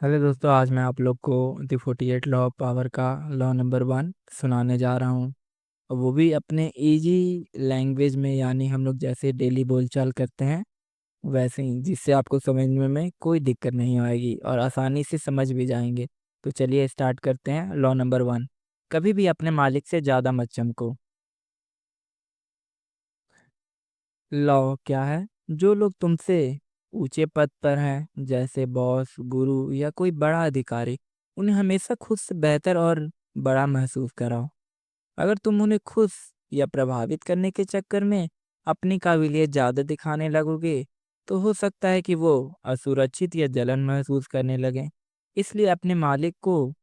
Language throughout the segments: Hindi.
हेलो दोस्तों, आज मैं आप लोग को द 48 लॉ ऑफ पावर का लॉ नंबर 1 सुनाने जा रहा हूँ। और वो भी अपने इजी लैंग्वेज में, यानी हम लोग जैसे डेली बोलचाल करते हैं वैसे ही, जिससे आपको समझने में कोई दिक्कत नहीं आएगी और आसानी से समझ भी जाएंगे। तो चलिए स्टार्ट करते हैं। लॉ नंबर 1, कभी भी अपने मालिक से ज़्यादा मत चमको। लॉ क्या है? जो लोग तुमसे ऊंचे पद पर हैं, जैसे बॉस, गुरु या कोई बड़ा अधिकारी, उन्हें हमेशा खुद से बेहतर और बड़ा महसूस कराओ। अगर तुम उन्हें खुश या प्रभावित करने के चक्कर में अपनी काबिलियत ज्यादा दिखाने लगोगे, तो हो सकता है कि वो असुरक्षित या जलन महसूस करने लगे। इसलिए अपने मालिक को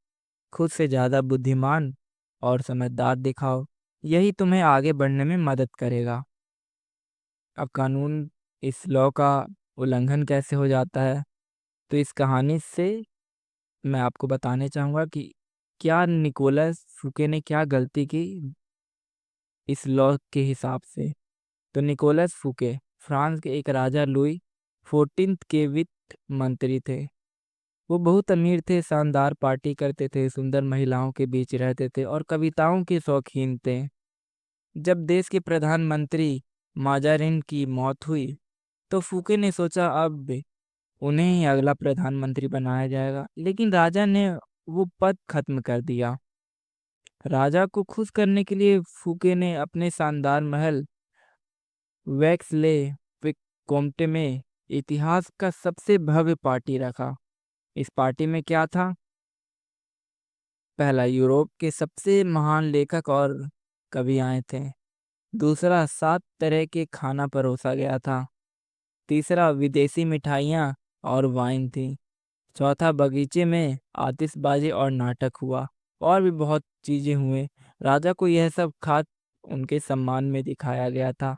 खुद से ज्यादा बुद्धिमान और समझदार दिखाओ। यही तुम्हें आगे बढ़ने में मदद करेगा। अब कानून, इस लॉ का उल्लंघन कैसे हो जाता है, तो इस कहानी से मैं आपको बताने चाहूँगा कि क्या निकोलस फूके ने क्या गलती की इस लॉ के हिसाब से। तो निकोलस फूके फ्रांस के एक राजा लुई 14 के वित्त मंत्री थे। वो बहुत अमीर थे, शानदार पार्टी करते थे, सुंदर महिलाओं के बीच रहते थे और कविताओं के शौकीन थे। जब देश के प्रधानमंत्री माजारिन की मौत हुई, तो फूके ने सोचा अब उन्हें ही अगला प्रधानमंत्री बनाया जाएगा, लेकिन राजा ने वो पद खत्म कर दिया। राजा को खुश करने के लिए फूके ने अपने शानदार महल वैक्सले विक्टोम्टे में इतिहास का सबसे भव्य पार्टी रखा। इस पार्टी में क्या था? पहला, यूरोप के सबसे महान लेखक और कवि आए थे। दूसरा, 7 तरह के खाना परोसा गया था। तीसरा, विदेशी मिठाइयाँ और वाइन थी। चौथा, बगीचे में आतिशबाजी और नाटक हुआ। और भी बहुत चीजें हुए। राजा को यह सब खास उनके सम्मान में दिखाया गया था।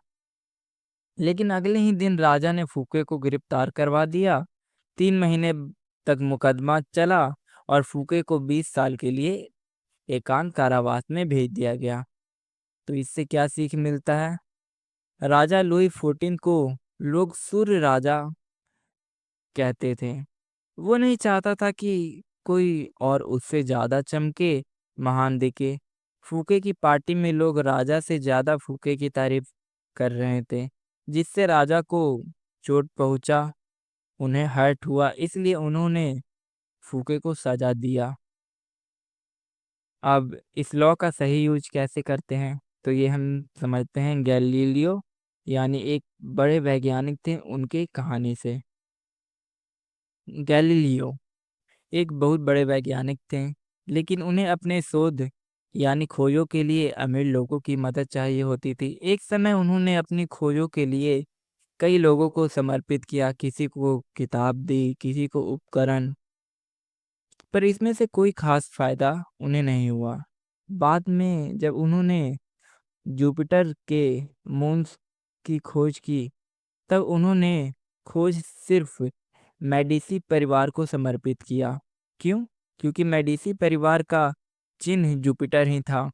लेकिन अगले ही दिन राजा ने फूके को गिरफ्तार करवा दिया। 3 महीने तक मुकदमा चला और फूके को 20 साल के लिए एकांत कारावास में भेज दिया गया। तो इससे क्या सीख मिलता है? राजा लुई 14 को लोग सूर्य राजा कहते थे। वो नहीं चाहता था कि कोई और उससे ज्यादा चमके, महान दिखे। फूके की पार्टी में लोग राजा से ज्यादा फूके की तारीफ कर रहे थे, जिससे राजा को चोट पहुंचा, उन्हें हर्ट हुआ। इसलिए उन्होंने फूके को सजा दिया। अब इस लॉ का सही यूज कैसे करते हैं, तो ये हम समझते हैं गैलीलियो, यानी एक बड़े वैज्ञानिक थे, उनके कहानी से। गैलीलियो एक बहुत बड़े वैज्ञानिक थे, लेकिन उन्हें अपने शोध यानी खोजों के लिए अमीर लोगों की मदद चाहिए होती थी। एक समय उन्होंने अपनी खोजों के लिए कई लोगों को समर्पित किया, किसी को किताब दी, किसी को उपकरण, पर इसमें से कोई खास फायदा उन्हें नहीं हुआ। बाद में जब उन्होंने जुपिटर के मून्स की खोज की, तब उन्होंने खोज सिर्फ मेडिसी परिवार को समर्पित किया। क्यों? क्योंकि मेडिसी परिवार का चिन्ह जुपिटर ही था।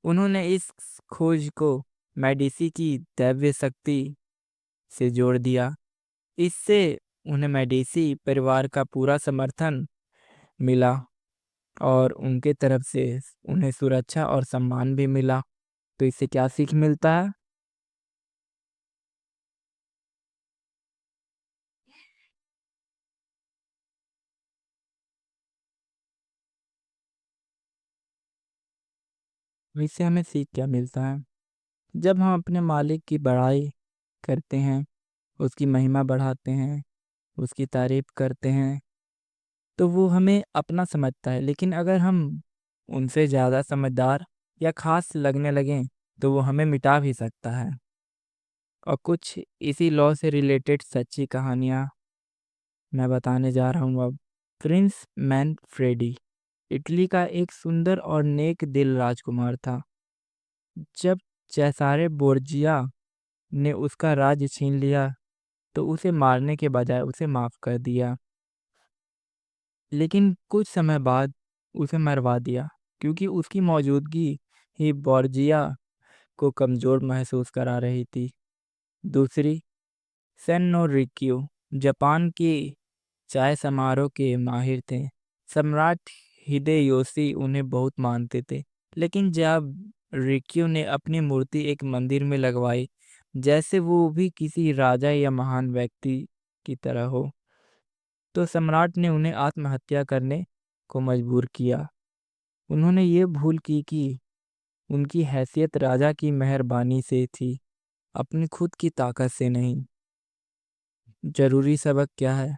उन्होंने इस खोज को मेडिसी की दैवीय शक्ति से जोड़ दिया। इससे उन्हें मेडिसी परिवार का पूरा समर्थन मिला और उनके तरफ से उन्हें सुरक्षा और सम्मान भी मिला। तो इससे क्या सीख मिलता है? इससे हमें सीख क्या मिलता है? जब हम अपने मालिक की बड़ाई करते हैं, उसकी महिमा बढ़ाते हैं, उसकी तारीफ करते हैं, तो वो हमें अपना समझता है। लेकिन अगर हम उनसे ज़्यादा समझदार या खास लगने लगें, तो वो हमें मिटा भी सकता है। और कुछ इसी लॉ से रिलेटेड सच्ची कहानियाँ मैं बताने जा रहा हूँ अब। प्रिंस मैनफ्रेडी इटली का एक सुंदर और नेक दिल राजकुमार था। जब चैसारे बोर्जिया ने उसका राज्य छीन लिया, तो उसे मारने के बजाय उसे माफ कर दिया। लेकिन कुछ समय बाद उसे मरवा दिया, क्योंकि उसकी मौजूदगी ही बोर्जिया को कमजोर महसूस करा रही थी। दूसरी, सेनोरिक्यू जापान की चाय समारोह के माहिर थे। सम्राट हिदेयोशी उन्हें बहुत मानते थे, लेकिन जब रिक्यू ने अपनी मूर्ति एक मंदिर में लगवाई, जैसे वो भी किसी राजा या महान व्यक्ति की तरह हो, तो सम्राट ने उन्हें आत्महत्या करने को मजबूर किया। उन्होंने ये भूल की कि उनकी हैसियत राजा की मेहरबानी से थी, अपनी खुद की ताकत से नहीं। जरूरी सबक क्या है?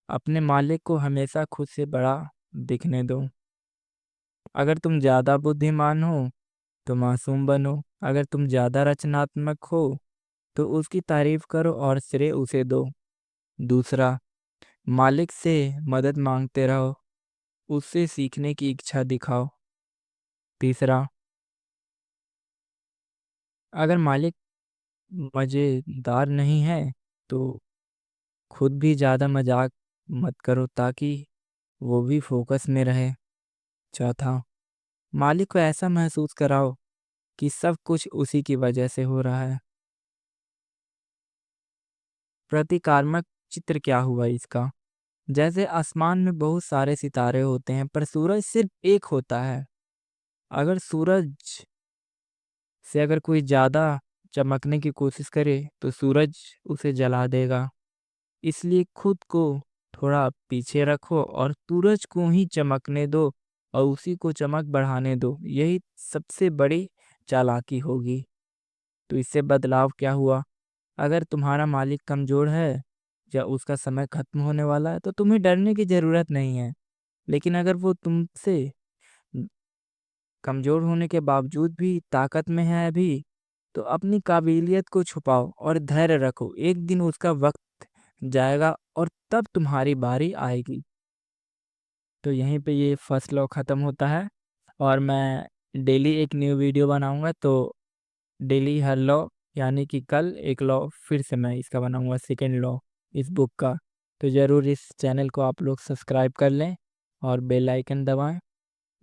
अपने मालिक को हमेशा खुद से बड़ा दिखने दो। अगर तुम ज्यादा बुद्धिमान हो तो मासूम बनो। अगर तुम ज्यादा रचनात्मक हो तो उसकी तारीफ करो और श्रेय उसे दो। दूसरा, मालिक से मदद मांगते रहो, उससे सीखने की इच्छा दिखाओ। तीसरा, अगर मालिक मजेदार नहीं है तो खुद भी ज्यादा मजाक मत करो, ताकि वो भी फोकस में रहे। चौथा, मालिक को ऐसा महसूस कराओ कि सब कुछ उसी की वजह से हो रहा है। प्रतीकात्मक चित्र क्या हुआ इसका? जैसे आसमान में बहुत सारे सितारे होते हैं, पर सूरज सिर्फ एक होता है। अगर सूरज से अगर कोई ज्यादा चमकने की कोशिश करे तो सूरज उसे जला देगा। इसलिए खुद को थोड़ा पीछे रखो और सूरज को ही चमकने दो और उसी को चमक बढ़ाने दो। यही सबसे बड़ी चालाकी होगी। तो इससे बदलाव क्या हुआ? अगर तुम्हारा मालिक कमजोर है या उसका समय खत्म होने वाला है तो तुम्हें डरने की जरूरत नहीं है। लेकिन अगर वो तुमसे कमजोर होने के बावजूद भी ताकत में है अभी, तो अपनी काबिलियत को छुपाओ और धैर्य रखो। एक दिन उसका वक्त जाएगा और तब तुम्हारी बारी आएगी। तो यहीं पे ये फर्स्ट लॉ ख़त्म होता है और मैं डेली एक न्यू वीडियो बनाऊंगा। तो डेली हर लॉ, यानी कि कल एक लॉ फिर से मैं इसका बनाऊंगा, सेकेंड लॉ इस बुक का। तो ज़रूर इस चैनल को आप लोग सब्सक्राइब कर लें और बेल आइकन दबाएं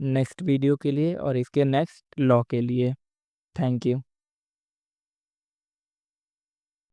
नेक्स्ट वीडियो के लिए और इसके नेक्स्ट लॉ के लिए। Thank you.